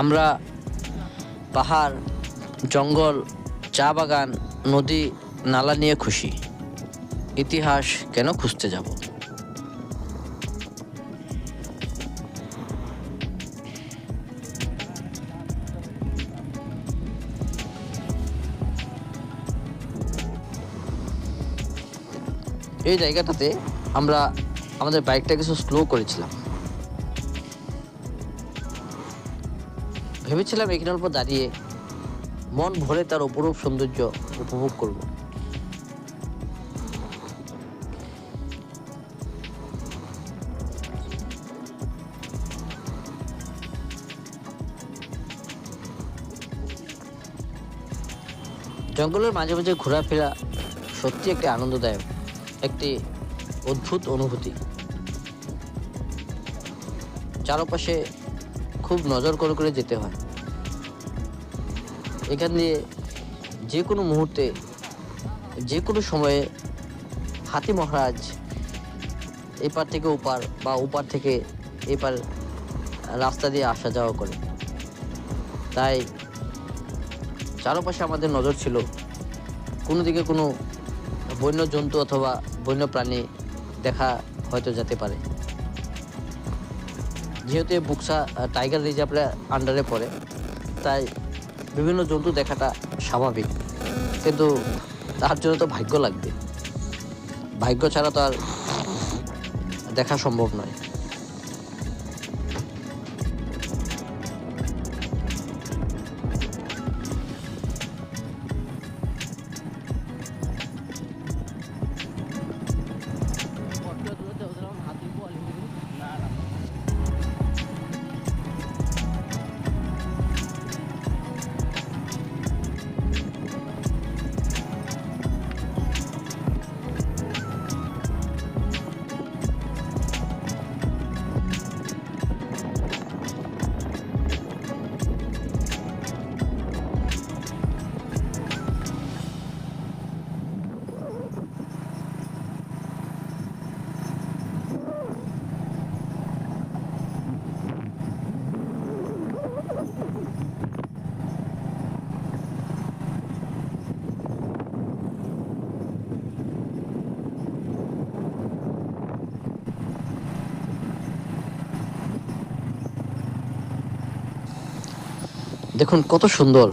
আমরা পাহাড়, জঙ্গল, চা বাগান, নদী, নালা নিয়ে খুশি। ইতিহাস কেন খুঁজতে যাব? এই জায়গাটাতে আমরা আমাদের বাইকটা কিছু স্লো করেছিলাম। ভেবেছিলাম এখানে অল্প দাঁড়িয়ে মন ভরে তার অপরূপ সৌন্দর্য উপভোগ করব। জঙ্গলের মাঝে মাঝে ঘোরাফেরা সত্যি একটি আনন্দদায়ক, একটি অদ্ভুত অনুভূতি। চারপাশে খুব নজর করে করে যেতে হয়। এখান দিয়ে যে কোনো মুহূর্তে, যে কোনো সময়ে হাতি মহারাজ এপার থেকে ওপার বা ওপার থেকে এপার রাস্তা দিয়ে আসা যাওয়া করে। তাই চারপাশে আমাদের নজর ছিল কোনো দিকে কোনো বন্য জন্তু অথবা বন্য প্রাণী দেখা হয়তো যেতে পারে। যেহেতু বুকসা টাইগার রিজার্ভের আন্ডারে পড়ে, তাই বিভিন্ন জন্তু দেখাটা স্বাভাবিক, কিন্তু তার জন্য তো ভাগ্য লাগবে। ভাগ্য ছাড়া তো আর দেখা সম্ভব নয়। দেখুন কত সুন্দর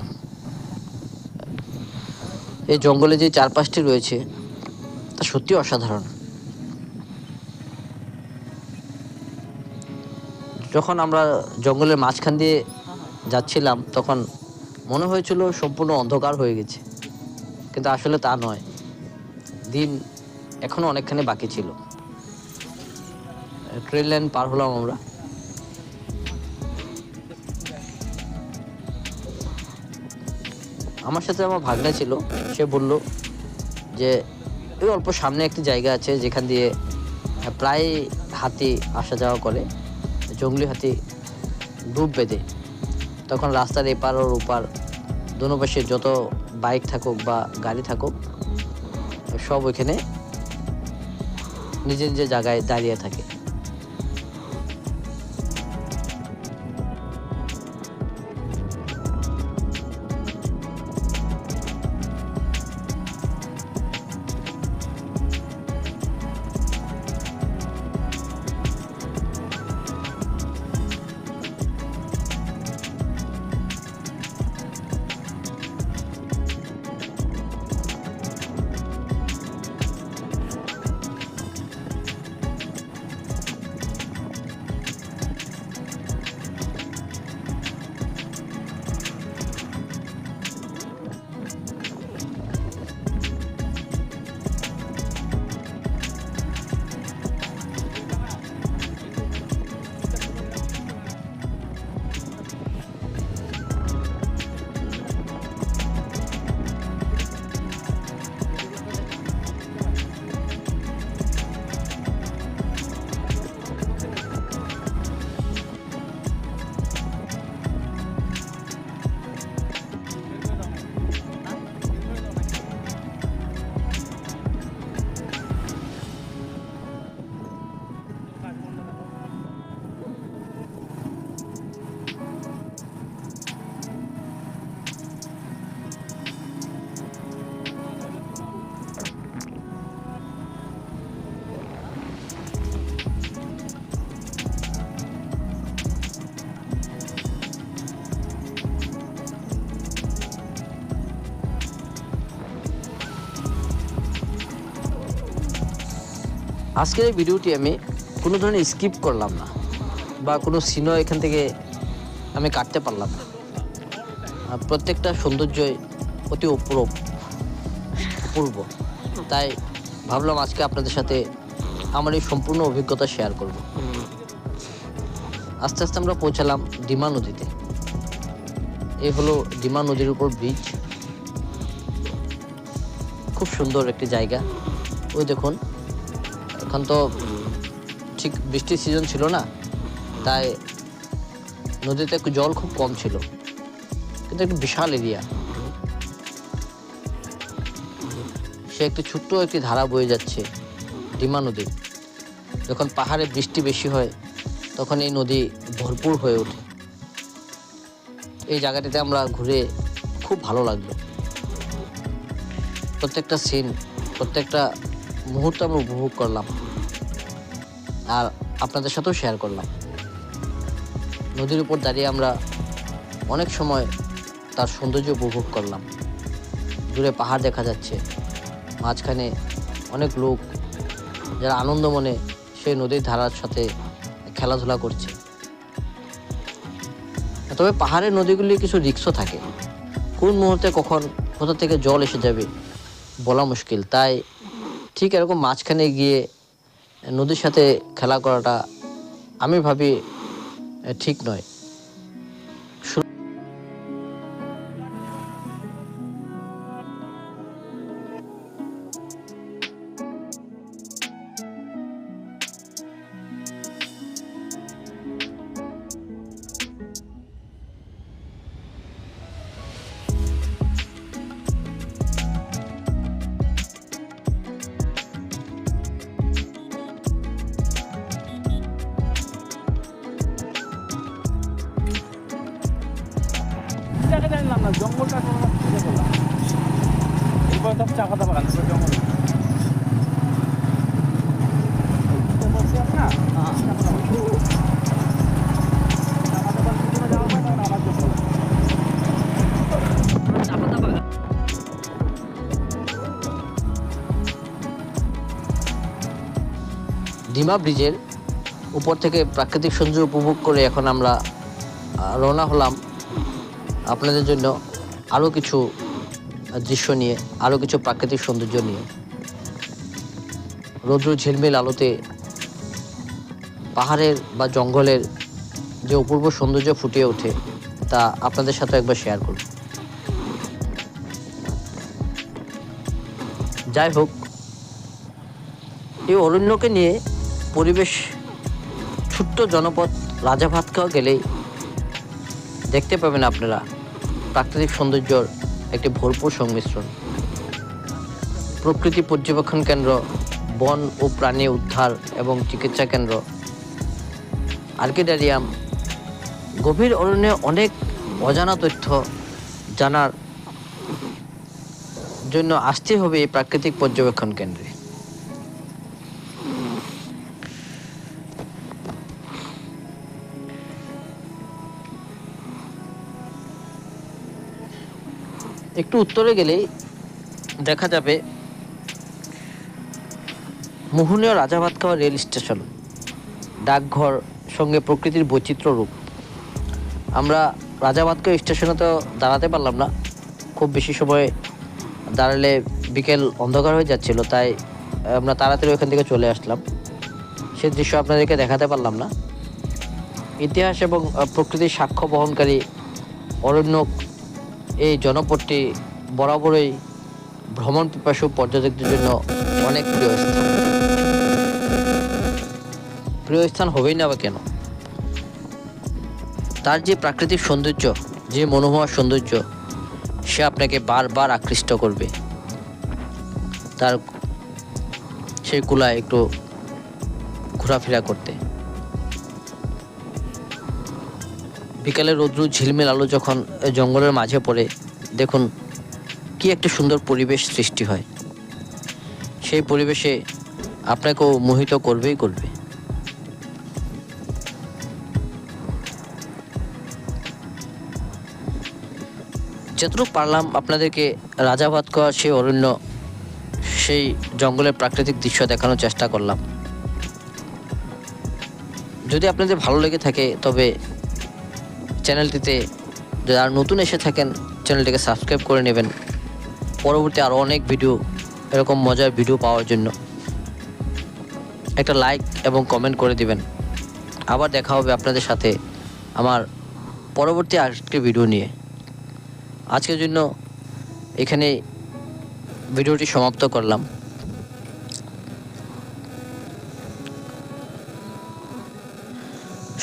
এই জঙ্গলে যে চারপাশটি রয়েছে, তা সত্যি অসাধারণ। যখন আমরা জঙ্গলের মাঝখান দিয়ে যাচ্ছিলাম তখন মনে হয়েছিল সম্পূর্ণ অন্ধকার হয়ে গেছে, কিন্তু আসলে তা নয়। দিন এখনো অনেকখানি বাকি ছিল। ট্রেন লাইন পার হলাম আমরা। আমার সাথে আমার ভাগ্নে ছিল, সে বলল যে এই অল্প সামনে একটি জায়গা আছে যেখান দিয়ে প্রায় হাতি আসা যাওয়া করে, জঙ্গলি হাতি গ্রুপ বেঁধে। তখন রাস্তার এপার ওর ওপার দোনো পাশে যত বাইক থাকুক বা গাড়ি থাকুক সব ওইখানে নিজের নিজের জায়গায় দাঁড়িয়ে থাকে। আজকের এই ভিডিওটি আমি কোনো ধরনের স্কিপ করলাম না বা কোনো সিনও এখান থেকে আমি কাটতে পারলাম না। প্রত্যেকটা সৌন্দর্যই অতি অপূর্ব। তাই ভাবলাম আজকে আপনাদের সাথে আমার এই সম্পূর্ণ অভিজ্ঞতা শেয়ার করব। আস্তে আস্তে আমরা পৌঁছালাম ডিমা নদীতে। এই হলো ডিমা নদীর উপর ব্রিজ। খুব সুন্দর একটি জায়গা। ওই দেখুন, এখন তো ঠিক বৃষ্টির সিজন ছিল না, তাই নদীতে জল খুব কম ছিল, কিন্তু একটি বিশাল এরিয়া। সে একটি ছোট্ট একটি ধারা বয়ে যাচ্ছে ডিমা নদী। যখন পাহাড়ে বৃষ্টি বেশি হয় তখন এই নদী ভরপুর হয়ে ওঠে। এই জায়গাটিতে আমরা ঘুরে খুব ভালো লাগলো। প্রত্যেকটা সিন, প্রত্যেকটা মুহূর্ত আমরা উপভোগ করলাম আর আপনাদের সাথেও শেয়ার করলাম। নদীর উপর দাঁড়িয়ে আমরা অনেক সময় তার সৌন্দর্য উপভোগ করলাম। দূরে পাহাড় দেখা যাচ্ছে, মাঝখানে অনেক লোক যারা আনন্দ মনে সেই নদীর ধারার সাথে খেলাধুলা করছে। তবে পাহাড়ের নদীগুলি কিছু রিস্কও থাকে, কোন মুহূর্তে কখন কোথা থেকে জল এসে যাবে বলা মুশকিল। তাই ঠিক এরকম মাঝখানে গিয়ে নদীর সাথে খেলা করাটা আমি ভাবি ঠিক নয়। জানলাম না জঙ্গলটা এরপরে তো চা পাতা বাগান জঙ্গল ডিমা ব্রিজের উপর থেকে প্রাকৃতিক সৌন্দর্য উপভোগ করে এখন আমরা রওনা হলাম আপনাদের জন্য আরও কিছু দৃশ্য নিয়ে, আরও কিছু প্রাকৃতিক সৌন্দর্য নিয়ে। রৌদ্র ঝিলমিল আলোতে পাহাড়ের বা জঙ্গলের যে অপূর্ব সৌন্দর্য ফুটিয়ে ওঠে তা আপনাদের সাথে একবার শেয়ার করব। যাই হোক, এই অরণ্যকে নিয়ে পরিবেশ ছোট্ট জনপদ রাজাভাতখাওয়া গেলেই দেখতে পাবেন আপনারা প্রাকৃতিক সৌন্দর্যর একটি ভরপুর সংমিশ্রণ। প্রকৃতি পর্যবেক্ষণ কেন্দ্র, বন ও প্রাণী উদ্ধার এবং চিকিৎসা কেন্দ্র, আর্কিডারিয়াম। গভীর অরণ্যে অনেক অজানা তথ্য জানার জন্য আসতে হবে এই প্রাকৃতিক পর্যবেক্ষণ কেন্দ্রে। একটু উত্তরে গেলেই দেখা যাবে মোহনীয় রাজাভাতখাওয়া রেল স্টেশন, ডাকঘর, সঙ্গে প্রকৃতির বৈচিত্র্য রূপ। আমরা রাজাভাতখাওয়া স্টেশনে তো দাঁড়াতে পারলাম না, খুব বেশি সময় দাঁড়ালে বিকেল অন্ধকার হয়ে যাচ্ছিল, তাই আমরা তাড়াতাড়ি ওখান থেকে চলে আসলাম। সে দৃশ্য আপনাদেরকে দেখাতে পারলাম না। ইতিহাস এবং প্রকৃতির সাক্ষ্য বহনকারী অরণ্য এই জনপদটি বরাবরই ভ্রমণ পিপাসু পর্যটকদের জন্য অনেক প্রিয় স্থান হবেই না বা কেন। তার যে প্রাকৃতিক সৌন্দর্য, যে মনোমোহা সৌন্দর্য, সে আপনাকে বারবার আকৃষ্ট করবে। তার সেই কুলায় একটু ঘোরাফেরা করতে। বিকালে রৌদ্র ঝিলমিল আলো যখন জঙ্গলের মাঝে পড়ে, দেখুন কি একটা সুন্দর পরিবেশ সৃষ্টি হয়। সেই পরিবেশে আপনাকেও মোহিত করবেই করবে। যতটুকু পারলাম আপনাদেরকে রাজাভাতখাওয়া সেই অরণ্য, সেই জঙ্গলের প্রাকৃতিক দৃশ্য দেখানোর চেষ্টা করলাম। যদি আপনাদের ভালো লেগে থাকে তবে চ্যানেলটিতে যারা নতুন এসে থাকেন চ্যানেলটিকে সাবস্ক্রাইব করে নেবেন পরবর্তী আরও অনেক ভিডিও এরকম মজার ভিডিও পাওয়ার জন্য একটা লাইক এবং কমেন্ট করে দিবেন। আবার দেখা হবে আপনাদের সাথে আমার পরবর্তী আরেকটি ভিডিও নিয়ে। আজকের জন্য এখানে ভিডিওটি সমাপ্ত করলাম।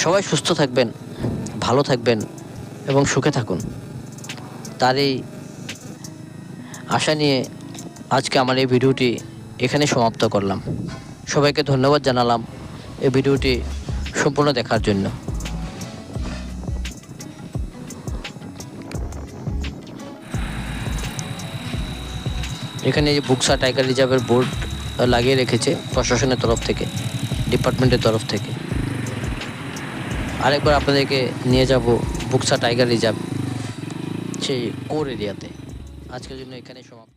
সবাই সুস্থ থাকবেন, ভালো থাকবেন এবং সুখে থাকুন, তার এই আশা নিয়ে আজকে আমার এই ভিডিওটি এখানে সমাপ্ত করলাম। সবাইকে ধন্যবাদ জানালাম এই ভিডিওটি সম্পূর্ণ দেখার জন্য। এখানে এই বুকসা টাইগার রিজার্ভের বোর্ড লাগিয়ে রেখেছে প্রশাসনের তরফ থেকে, ডিপার্টমেন্টের তরফ থেকে। আরেকবার আপনাদেরকে নিয়ে যাব বুকসা টাইগার রিজার্ভ সেই কোর এরিয়াতে। আজকের জন্য এখানে সমাপ্ত।